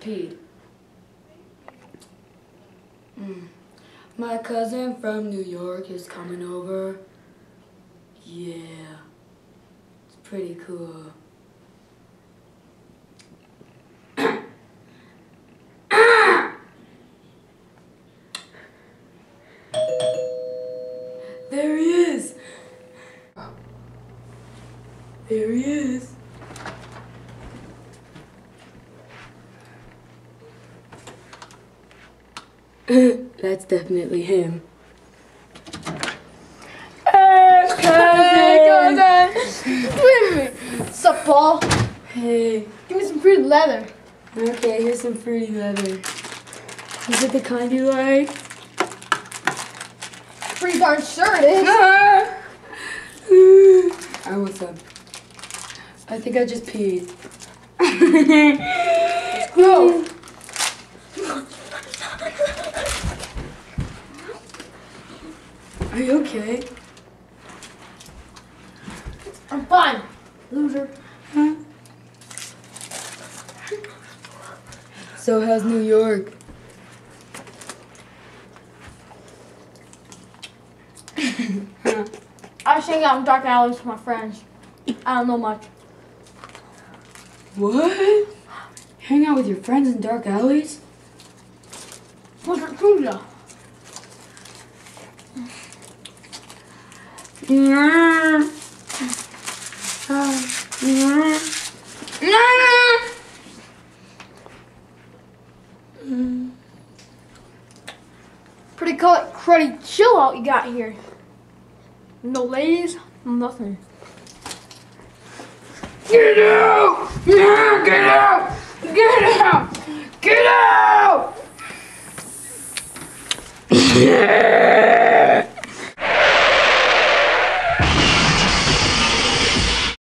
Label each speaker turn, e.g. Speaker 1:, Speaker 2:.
Speaker 1: peed. My cousin from New York is coming over. Yeah, it's pretty cool. There he is. There he is. That's definitely him.
Speaker 2: Hey, cousin! Wait a minute. What's up, Paul?
Speaker 1: Hey.
Speaker 2: Give me some fruit leather.
Speaker 1: Okay, here's some fruity leather. Is it the kind you like?
Speaker 2: Pretty darn sure it is.
Speaker 1: I want some. I think I just peed.
Speaker 2: Let's go.
Speaker 1: Are you okay?
Speaker 2: I'm fine, loser.
Speaker 1: Huh? So how's New York?
Speaker 2: I was hanging out in dark alleys with my friends. I don't know much.
Speaker 1: What? Hang out with your friends in dark alleys?
Speaker 2: What's it true, though? Pretty cruddy chill out you got here. No ladies, nothing.
Speaker 1: Get out! Yeah, get out! Get out! Get out!